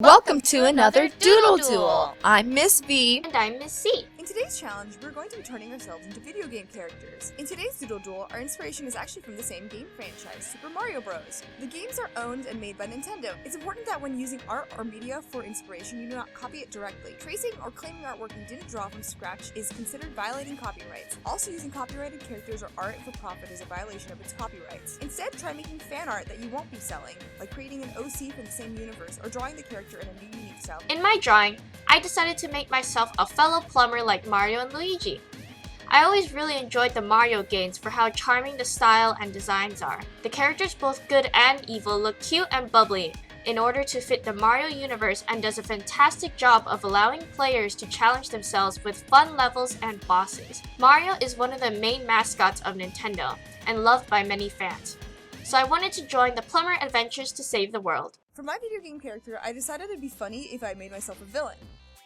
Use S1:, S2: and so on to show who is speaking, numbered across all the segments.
S1: Welcome to another Doodle Duel! I'm Miss V.
S2: And I'm Miss C.
S3: In today's challenge, we're going to be turning ourselves into video game characters. In today's Doodle Duel, our inspiration is actually from the same game franchise, Super Mario Bros. The games are owned and made by Nintendo. It's important that when using art or media for inspiration, you do not copy it directly. Tracing or claiming artwork you didn't draw from scratch is considered violating copyrights. Also, using copyrighted characters or art for profit is a violation of its copyrights. Instead, try making fan art that you won't be selling, like creating an OC from the same universe or drawing the character in a new unique style.
S2: In my drawing, I decided to make myself a fellow plumber like Mario and Luigi. I always really enjoyed the Mario games for how charming the style and designs are. The characters, both good and evil, look cute and bubbly in order to fit the Mario universe and does a fantastic job of allowing players to challenge themselves with fun levels and bosses. Mario is one of the main mascots of Nintendo and loved by many fans. So I wanted to join the plumber adventures to save the world.
S3: For my video game character, I decided it'd be funny if I made myself a villain.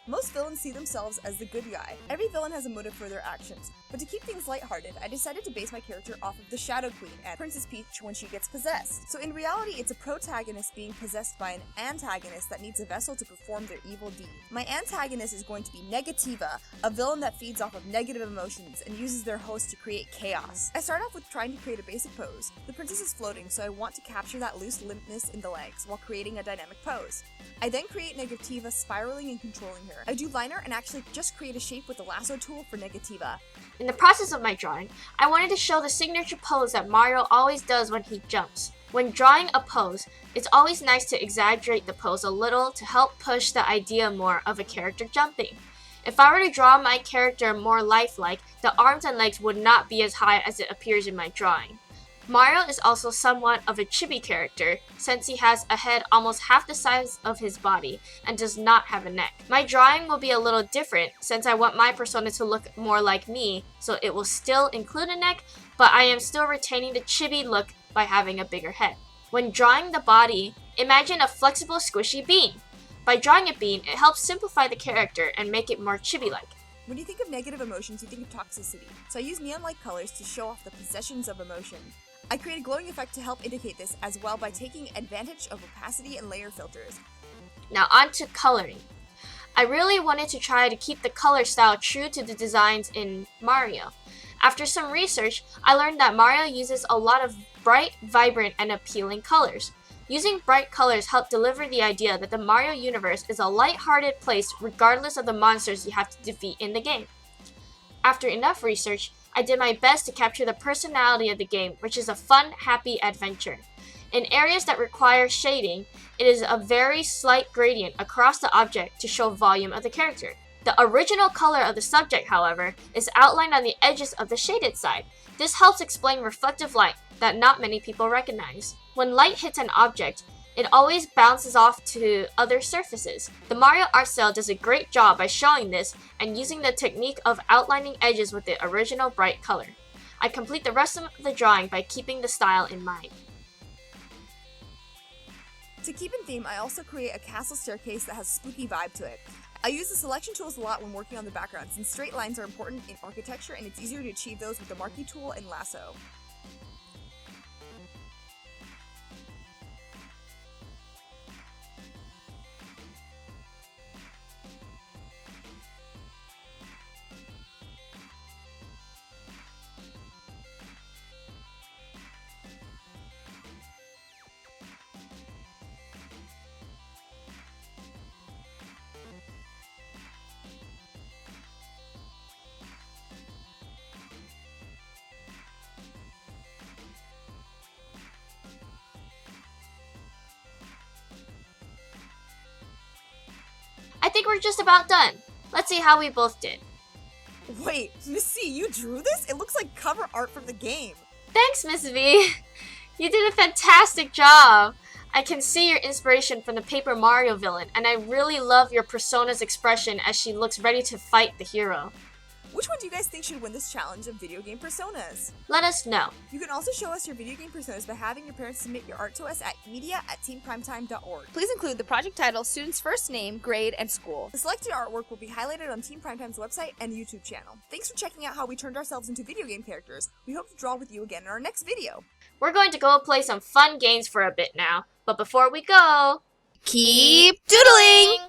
S3: Most villains see themselves as the good guy. Every villain has a motive for their actions, but to keep things lighthearted, I decided to base my character off of the Shadow Queen and Princess Peach when she gets possessed. So in reality, it's a protagonist being possessed by an antagonist that needs a vessel to perform their evil deed. My antagonist is going to be Negativa, a villain that feeds off of negative emotions and uses their host to create chaos. I start off with trying to create a basic pose. The princess is floating, so I want to capture that loose limpness in the legs while creating a dynamic pose. I then create Negativa spiraling and controlling her. I do liner and actually just create a shape with the lasso tool for Negativa.
S2: In the process of my drawing, I wanted to show the signature pose that Mario always does when he jumps. When drawing a pose, it's always nice to exaggerate the pose a little to help push the idea more of a character jumping. If I were to draw my character more lifelike, the arms and legs would not be as high as it appears in my drawing. Mario is also somewhat of a chibi character, since he has a head almost half the size of his body and does not have a neck. My drawing will be a little different, since I want my persona to look more like me, so it will still include a neck, but I am still retaining the chibi look by having a bigger head. When drawing the body, imagine a flexible squishy bean. By drawing a bean, it helps simplify the character and make it more chibi-like.
S3: When you think of negative emotions, you think of toxicity, so I use neon-like colors to show off the possessions of emotion. I create a glowing effect to help indicate this as well by taking advantage of opacity and layer filters.
S2: Now on to coloring. I really wanted to try to keep the color style true to the designs in Mario. After some research, I learned that Mario uses a lot of bright, vibrant, and appealing colors. Using bright colors helped deliver the idea that the Mario universe is a light-hearted place regardless of the monsters you have to defeat in the game. After enough research, I did my best to capture the personality of the game, which is a fun, happy adventure. In areas that require shading, it is a very slight gradient across the object to show volume of the character. The original color of the subject, however, is outlined on the edges of the shaded side. This helps explain reflective light that not many people recognize. When light hits an object, it always bounces off to other surfaces. The Mario art style does a great job by showing this and using the technique of outlining edges with the original bright color. I complete the rest of the drawing by keeping the style in mind.
S3: To keep in theme, I also create a castle staircase that has a spooky vibe to it. I use the selection tools a lot when working on the background since straight lines are important in architecture and it's easier to achieve those with the marquee tool and lasso.
S2: I think we're just about done. Let's see how we both did.
S3: Wait, Miss C, you drew this? It looks like cover art from the game.
S2: Thanks, Miss V. You did a fantastic job. I can see your inspiration from the Paper Mario villain, and I really love your persona's expression as she looks ready to fight the hero.
S3: Which one do you guys think should win this challenge of video game personas?
S2: Let us know.
S3: You can also show us your video game personas by having your parents submit your art to us at media@teamprimetime.org.
S1: Please include the project title, student's first name, grade, and school.
S3: The selected artwork will be highlighted on Team Primetime's website and YouTube channel. Thanks for checking out how we turned ourselves into video game characters. We hope to draw with you again in our next video.
S2: We're going to go play some fun games for a bit now, but before we go,
S1: Keep doodling!